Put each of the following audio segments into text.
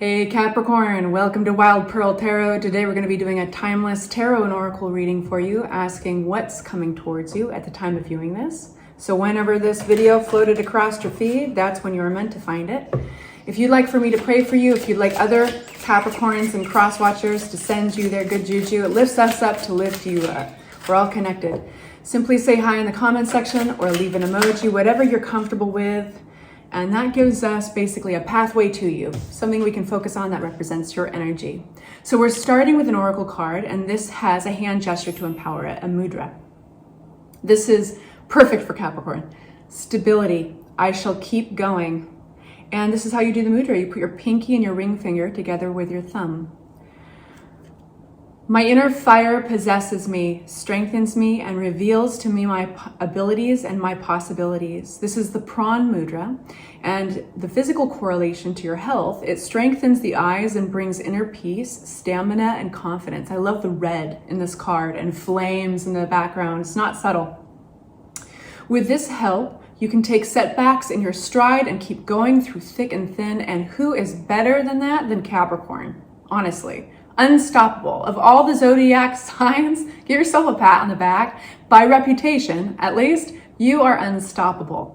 Hey Capricorn, welcome to Wild Pearl Tarot. Today we're going to be doing a timeless tarot and oracle reading for you, asking what's coming towards you at the time of viewing this. So whenever this video floated across your feed, that's when you were meant to find it. If you'd like for me to pray for you, if you'd like other Capricorns and cross watchers to send you their good juju, it lifts us up to lift you up. We're all connected. Simply say hi in the comment section or leave an emoji, whatever you're comfortable with. And that gives us basically a pathway to you, something we can focus on that represents your energy. So we're starting with an oracle card, and this has a hand gesture to empower it, a mudra. This is perfect for Capricorn. Stability, I shall keep going. And this is how you do the mudra. You put your pinky and your ring finger together with your thumb. My inner fire possesses me, strengthens me, and reveals to me my abilities and my possibilities. This is the prawn mudra, and the physical correlation to your health. It strengthens the eyes and brings inner peace, stamina, and confidence. I love the red in this card and flames in the background. It's not subtle. With this help, you can take setbacks in your stride and keep going through thick and thin. And who is better than that than Capricorn? Honestly. Unstoppable. Of all the zodiac signs, give yourself a pat on the back. By reputation, at least, you are unstoppable.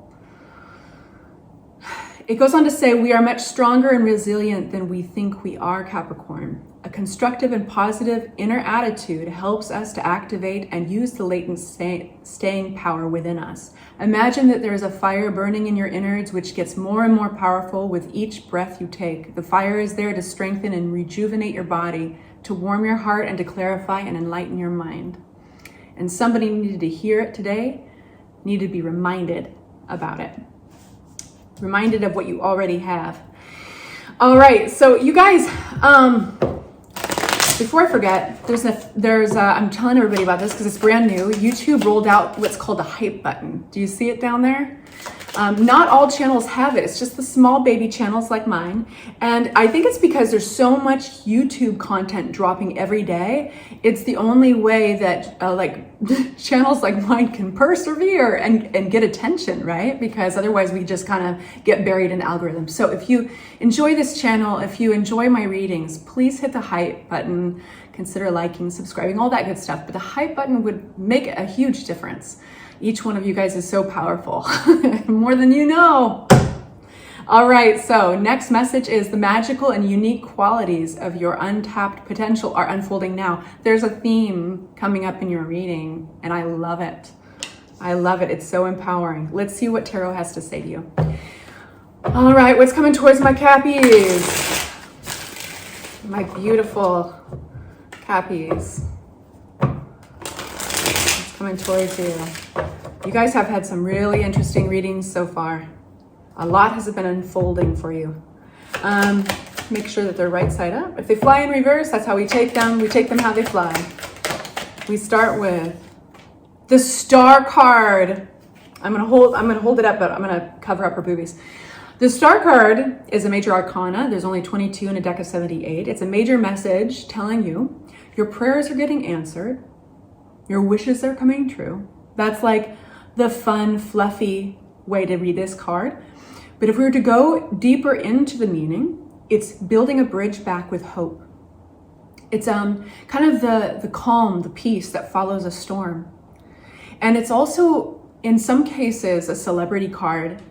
It goes on to say, we are much stronger and resilient than we think we are, Capricorn. A constructive and positive inner attitude helps us to activate and use the latent staying power within us. Imagine that there is a fire burning in your innards, which gets more and more powerful with each breath you take. The fire is there to strengthen and rejuvenate your body, to warm your heart, and to clarify and enlighten your mind. And somebody needed to hear it today, needed to be reminded about it. Reminded of what you already have. All right, so you guys, before I forget, I'm telling everybody about this because it's brand new. YouTube rolled out what's called a hype button. Do you see it down there? Not all channels have it. It's just the small baby channels like mine. And I think it's because there's so much YouTube content dropping every day. It's the only way that channels like mine can persevere and get attention, right? Because otherwise we just kind of get buried in algorithms. So if you enjoy this channel, if you enjoy my readings, please hit the hype button, consider liking, subscribing, all that good stuff. But the hype button would make a huge difference. Each one of you guys is so powerful, more than you know. All right, so next message is the magical and unique qualities of your untapped potential are unfolding now. There's a theme coming up in your reading, and I love it. I love it. It's so empowering. Let's see what Tarot has to say to you. All right, what's coming towards my Cappies? My beautiful Cappies. Coming towards you. You guys have had some really interesting readings so far. A lot has been unfolding for you. Make sure that they're right side up. If they fly in reverse, that's how we take them. We take them how they fly. We start with the Star card. I'm gonna hold it up, but I'm gonna cover up her boobies. The Star card is a major arcana. There's only 22 in a deck of 78. It's a major message telling you your prayers are getting answered. Your wishes are coming true. That's like the fun, fluffy way to read this card. But if we were to go deeper into the meaning, it's building a bridge back with hope. It's kind of the calm, the peace that follows a storm. And it's also, in some cases, a celebrity card,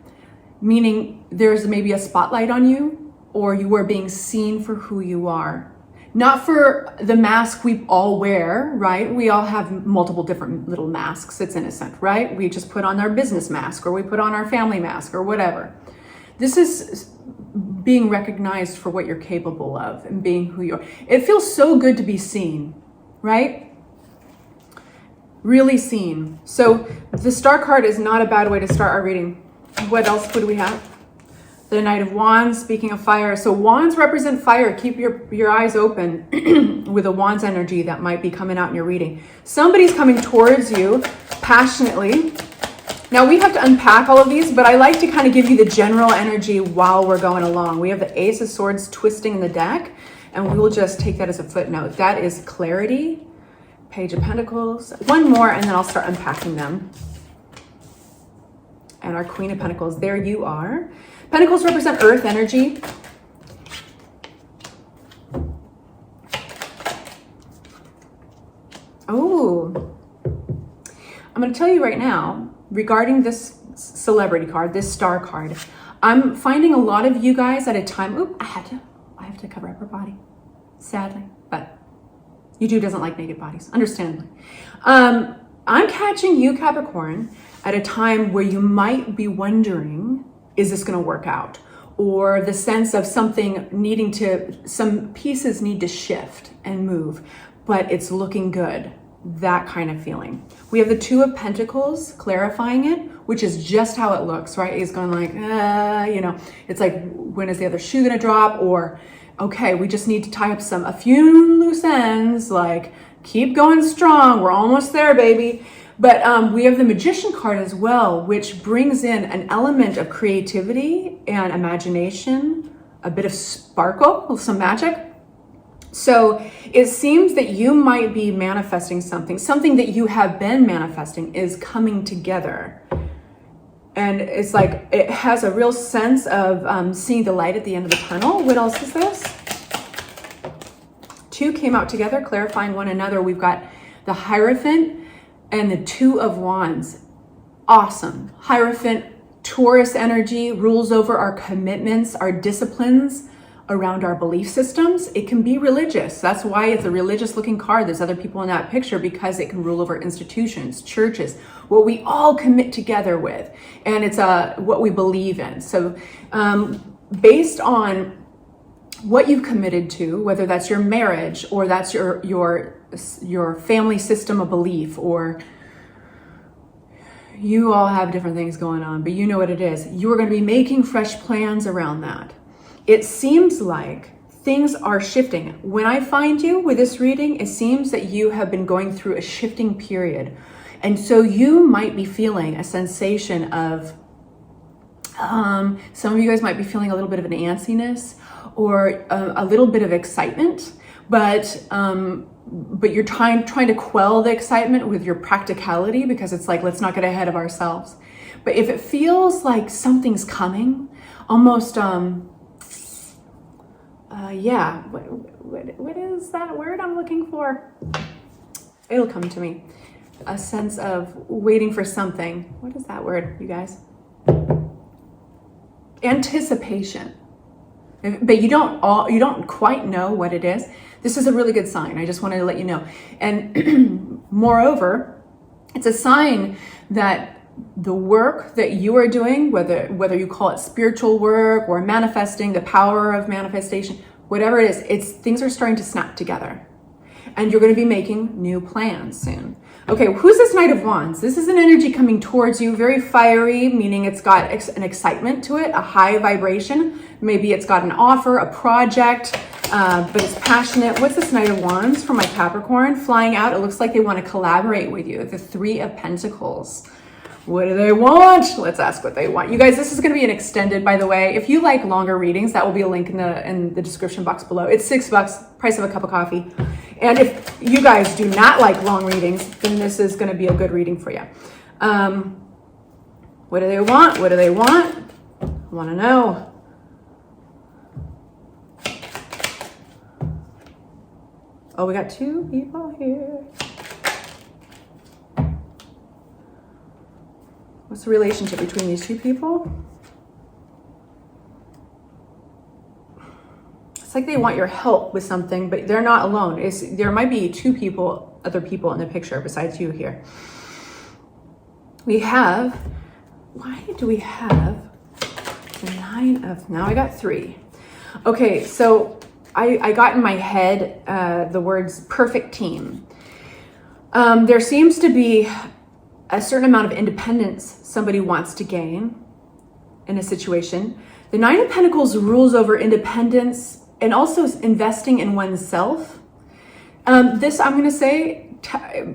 meaning there's maybe a spotlight on you, or you are being seen for who you are. Not for the mask we all wear, right? We all have multiple different little masks. It's innocent, right? We just put on our business mask, or we put on our family mask, or whatever. This is being recognized for what you're capable of and being who you are. It feels so good to be seen, right? Really seen. So the Star card is not a bad way to start our reading. What else would we have? The Knight of Wands, speaking of fire. So wands represent fire. Keep your eyes open with a wand's energy that might be coming out in your reading. Somebody's coming towards you passionately. Now we have to unpack all of these, but I like to kind of give you the general energy while we're going along. We have the Ace of Swords twisting in the deck, and we will just take that as a footnote. That is clarity. Page of Pentacles. One more, and then I'll start unpacking them. And our Queen of Pentacles. There you are. Pentacles represent earth energy. going to tell you right now, regarding this celebrity card, this star card, I'm finding a lot of you guys at a time, I have to cover up her body, sadly, but YouTube doesn't like naked bodies, understandably. I'm catching you, Capricorn, at a time where you might be wondering, is this going to work out? Or the sense of something some pieces need to shift and move, but it's looking good. That kind of feeling. We have the Two of Pentacles clarifying it, which is just how it looks, right? He's going like, it's like, when is the other shoe going to drop? Or, okay, we just need to tie up a few loose ends, like, keep going strong. We're almost there, baby. But we have the Magician card as well, which brings in an element of creativity and imagination, a bit of sparkle, some magic. So it seems that you might be manifesting something that you have been manifesting is coming together. And it's like, it has a real sense of seeing the light at the end of the tunnel. What else is this? Two came out together, clarifying one another. We've got the Hierophant and the Two of Wands. Awesome. Hierophant, Taurus energy, rules over our commitments, our disciplines around our belief systems. It can be religious. That's why it's a religious looking card. There's other people in that picture, because it can rule over institutions, churches, what we all commit together with. And it's what we believe in. So based on what you've committed to, whether that's your marriage or that's your family system of belief, or you all have different things going on, but you know what it is. You are going to be making fresh plans around that. It seems like things are shifting. When I find you with this reading, it seems that you have been going through a shifting period. And so you might be feeling a sensation of, some of you guys might be feeling a little bit of an antsiness or a little bit of excitement, but you're trying to quell the excitement with your practicality, because it's like, let's not get ahead of ourselves. But if it feels like something's coming, almost, what is that word I'm looking for? It'll come to me. A sense of waiting for something. What is that word, you guys? Anticipation. But you don't quite know what it is. This is a really good sign. I just wanted to let you know. And moreover, it's a sign that the work that you are doing, whether you call it spiritual work or manifesting, the power of manifestation, whatever it is, things are starting to snap together. And you're going to be making new plans soon. Okay, who's this Knight of Wands? This is an energy coming towards you, very fiery, meaning it's got an excitement to it, a high vibration. Maybe it's got an offer, a project, but it's passionate. What's this Knight of Wands for my Capricorn? Flying out, it looks like they want to collaborate with you. The Three of Pentacles. What do they want? Let's ask what they want. You guys, this is going to be an extended, by the way. If you like longer readings, that will be a link in the description box below. It's $6, price of a cup of coffee. And if you guys do not like long readings, then this is going to be a good reading for you. What do they want? What do they want? I want to know. Oh, we got two people here. What's the relationship between these two people? It's like they want your help with something, but they're not alone. There might be other people in the picture besides you here. Why do we have the now I got three. Okay, so I got in my head the words perfect team. There seems to be a certain amount of independence somebody wants to gain in a situation. The Nine of Pentacles rules over independence and also investing in oneself. This, I'm going to say,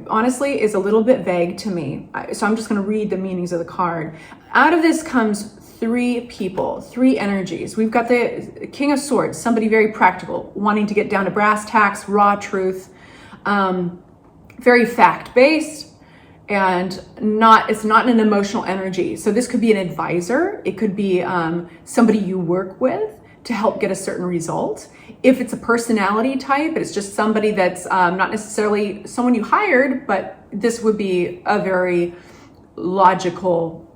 honestly, is a little bit vague to me. So I'm just going to read the meanings of the card. Out of this comes three people, three energies. We've got the King of Swords, somebody very practical, wanting to get down to brass tacks, raw truth, very fact-based, and it's not an emotional energy. So this could be an advisor. It could be somebody you work with to help get a certain result. If it's a personality type, it's just somebody that's not necessarily someone you hired, but this would be a very logical,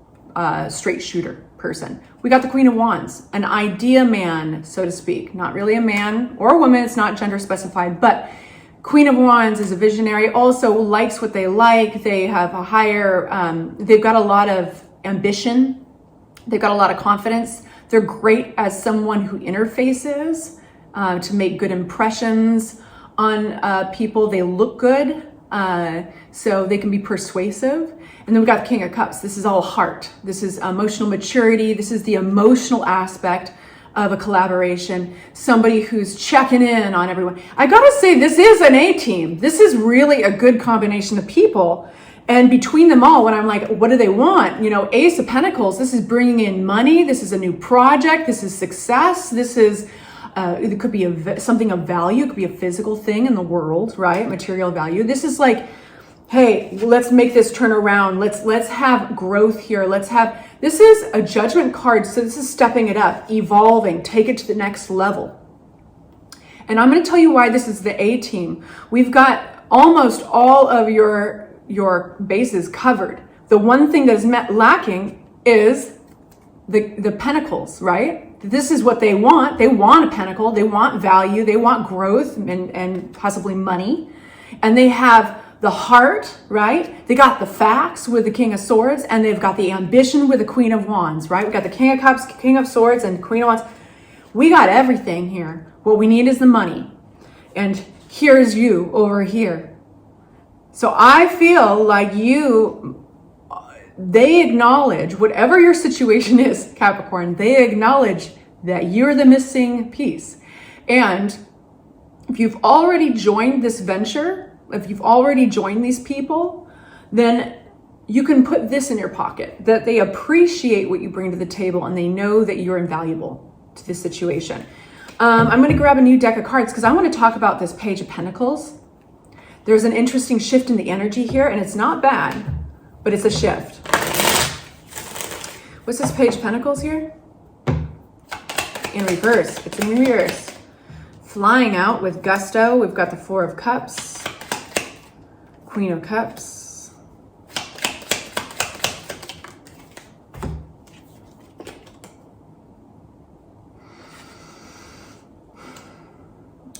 straight shooter person. We got the Queen of Wands, an idea man, so to speak. Not really a man or a woman, it's not gender specified, but Queen of Wands is a visionary, also likes what they like. They have a higher, they've got a lot of ambition. They've got a lot of confidence. They're great as someone who interfaces to make good impressions on people. They look good, so they can be persuasive. And then we've got the King of Cups. This is all heart. This is emotional maturity. This is the emotional aspect of a collaboration. Somebody who's checking in on everyone. I gotta say, this is an A-team. This is really a good combination of people. And between them all, when I'm like, what do they want? You know, Ace of Pentacles, this is bringing in money. This is a new project. This is success. This is, it could be something of value. It could be a physical thing in the world, right? Material value. This is like, hey, let's make this turn around. Let's have growth here. This is a judgment card. So this is stepping it up, evolving, take it to the next level. And I'm going to tell you why this is the A-team. We've got almost all of your bases covered. The one thing that is lacking is the pentacles, right? This is what they want. They want a pentacle. They want value. They want growth and possibly money. And they have the heart, right? They got the facts with the King of Swords, and they've got the ambition with the Queen of Wands, right? We got the King of Cups, King of Swords, and Queen of Wands. We got everything here. What we need is the money. And here's you over here. So I feel like they acknowledge, whatever your situation is, Capricorn, they acknowledge that you're the missing piece. And if you've already joined this venture, if you've already joined these people, then you can put this in your pocket, that they appreciate what you bring to the table and they know that you're invaluable to this situation. I'm going to grab a new deck of cards because I want to talk about this Page of Pentacles. There's an interesting shift in the energy here, and it's not bad, but it's a shift. What's this Page of Pentacles here? In reverse. It's in reverse. Flying out with gusto. We've got the Four of Cups. Queen of Cups.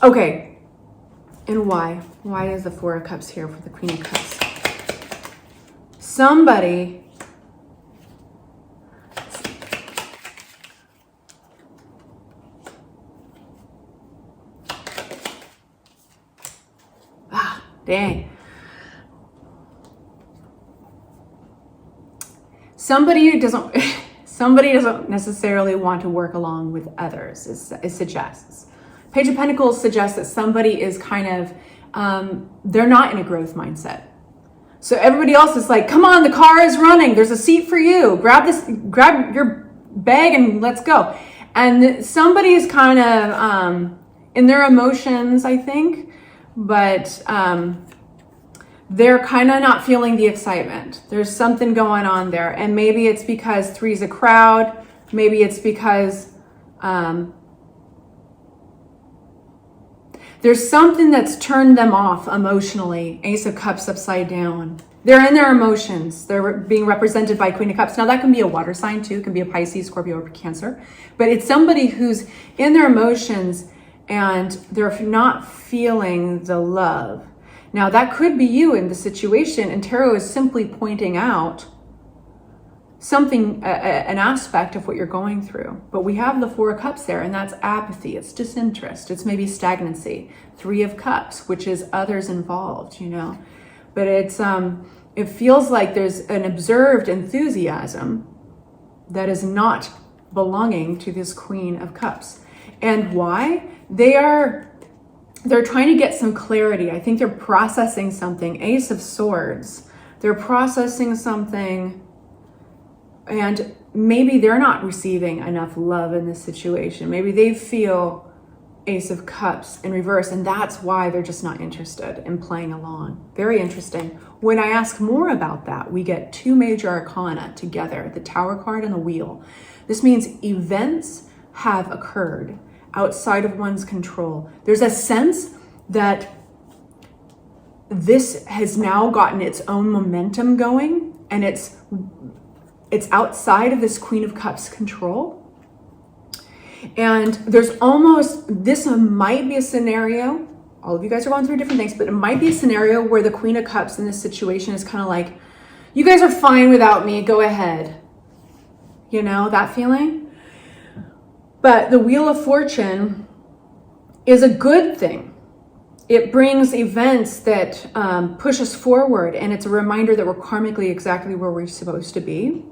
Okay, and why? Why is the Four of Cups here for the Queen of Cups? Somebody dang. Somebody doesn't necessarily want to work along with others, it suggests. Page of Pentacles suggests that somebody is kind of, they're not in a growth mindset. So everybody else is like, come on, the car is running. There's a seat for you. Grab your bag and let's go. And somebody is kind of in their emotions, I think, but they're kind of not feeling the excitement. There's something going on there. And maybe it's because three's a crowd. Maybe it's because there's something that's turned them off emotionally. Ace of Cups upside down. They're in their emotions. They're being represented by Queen of Cups. Now that can be a water sign too. It can be a Pisces, Scorpio, or Cancer. But it's somebody who's in their emotions and they're not feeling the love. Now that could be you in the situation, and tarot is simply pointing out something, an aspect of what you're going through. But we have the Four of Cups there, and that's apathy, it's disinterest, it's maybe stagnancy. Three of Cups, which is others involved, you know. But it's it feels like there's an observed enthusiasm that is not belonging to this Queen of Cups. And why? They're trying to get some clarity. I think they're processing something. Ace of Swords. They're processing something, and maybe they're not receiving enough love in this situation. Maybe they feel Ace of Cups in reverse, and that's why they're just not interested in playing along. Very interesting. When I ask more about that, we get two major arcana together, the Tower card and the Wheel. This means events have occurred outside of one's control. There's a sense that this has now gotten its own momentum going, and it's outside of this Queen of Cups control. And there's almost, this might be a scenario, all of you guys are going through different things, but it might be a scenario where the Queen of Cups in this situation is kind of like, you guys are fine without me, go ahead. You know, that feeling? But the Wheel of Fortune is a good thing. It brings events that push us forward, and it's a reminder that we're karmically exactly where we're supposed to be.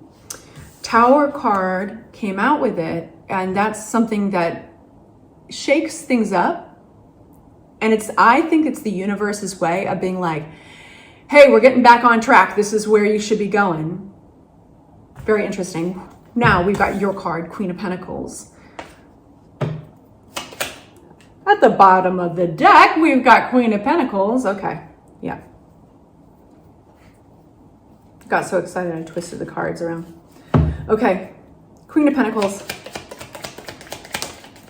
Tower card came out with it, and that's something that shakes things up. And I think it's the universe's way of being like, hey, we're getting back on track. This is where you should be going. Very interesting. Now we've got your card, Queen of Pentacles. At the bottom of the deck, we've got Queen of Pentacles. Okay, yeah. Got so excited I twisted the cards around. Okay, Queen of Pentacles.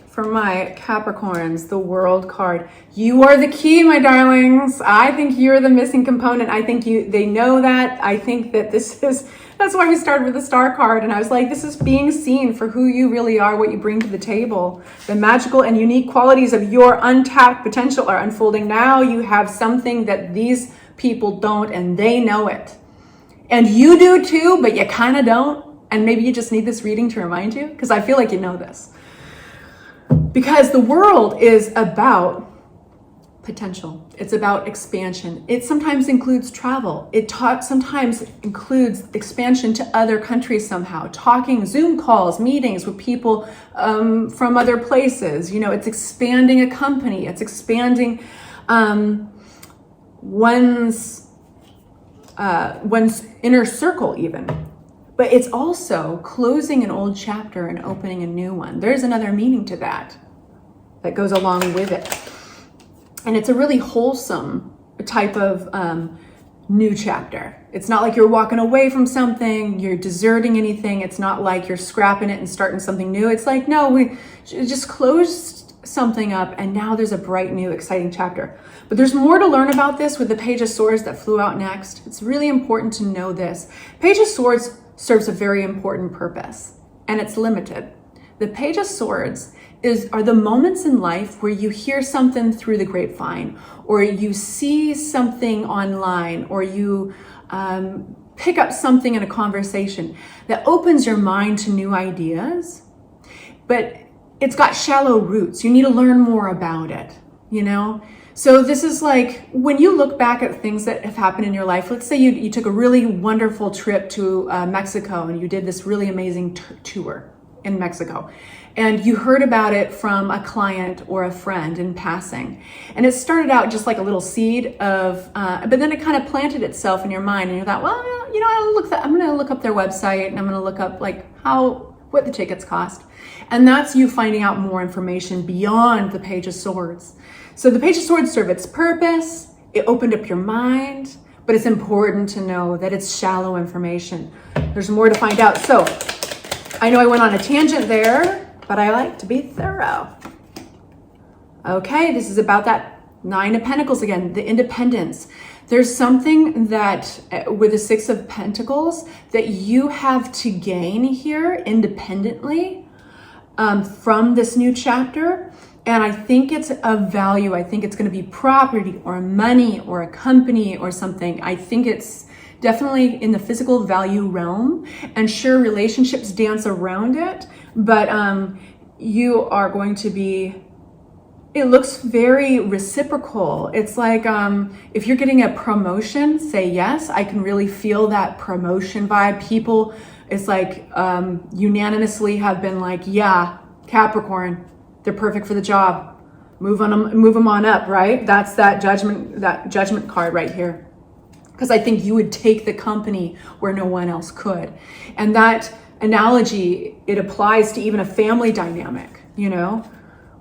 For my Capricorns, the World card. You are the key, my darlings. I think you're the missing component. I think they know that. I think that that's why we started with the Star card. And I was like, this is being seen for who you really are, what you bring to the table. The magical and unique qualities of your untapped potential are unfolding. Now you have something that these people don't, and they know it. And you do too, but you kind of don't. And maybe you just need this reading to remind you, because I feel like you know this. Because the world is about potential. It's about expansion. It sometimes includes travel. It sometimes includes expansion to other countries somehow. Talking, Zoom calls, meetings with people from other places. You know, it's expanding a company. It's expanding one's inner circle even. But it's also closing an old chapter and opening a new one. There's another meaning to that goes along with it. And it's a really wholesome type of new chapter. It's not like you're walking away from something, you're deserting anything. It's not like you're scrapping it and starting something new. It's like, no, we just closed something up, and now there's a bright, new, exciting chapter. But there's more to learn about this with the Page of Swords that flew out next. It's really important to know this. Page of Swords serves a very important purpose, and it's limited. The Page of Swords are the moments in life where you hear something through the grapevine, or you see something online, or you pick up something in a conversation that opens your mind to new ideas, but it's got shallow roots. You need to learn more about it, you know? So this is like, when you look back at things that have happened in your life, let's say you took a really wonderful trip to Mexico, and you did this really amazing tour in Mexico, and you heard about it from a client or a friend in passing. And it started out just like a little seed of, but then it kind of planted itself in your mind, and you thought, well, you know, I'm going to look up their website, and I'm going to look up like what the tickets cost. And that's you finding out more information beyond the Page of Swords. So the Page of Swords served its purpose. It opened up your mind, but it's important to know that it's shallow information. There's more to find out. So I know I went on a tangent there, but I like to be thorough. Okay, this is about that Nine of Pentacles again, the independence. There's something that with the Six of Pentacles that you have to gain here independently from this new chapter. And I think it's of value. I think it's going to be property or money or a company or something. I think it's definitely in the physical value realm. And sure, relationships dance around it, but you are going to be, it looks very reciprocal. It's like if you're getting a promotion, say yes. I can really feel that promotion vibe. People, it's like unanimously have been like, yeah, Capricorn, they're perfect for the job. Move them on up, right? That's that judgment card right here. Because I think you would take the company where no one else could. And that analogy, it applies to even a family dynamic, you know?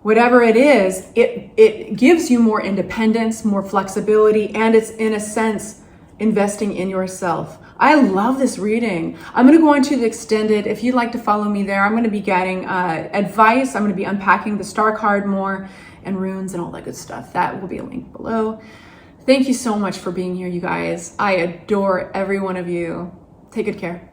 Whatever it is, it gives you more independence, more flexibility, and it's in a sense investing in yourself. I love this reading. I'm going to go on to the extended. If you'd like to follow me there, I'm going to be getting advice. I'm going to be unpacking the star card more and runes and all that good stuff. That will be linked below. Thank you so much for being here, you guys. I adore every one of you. Take good care.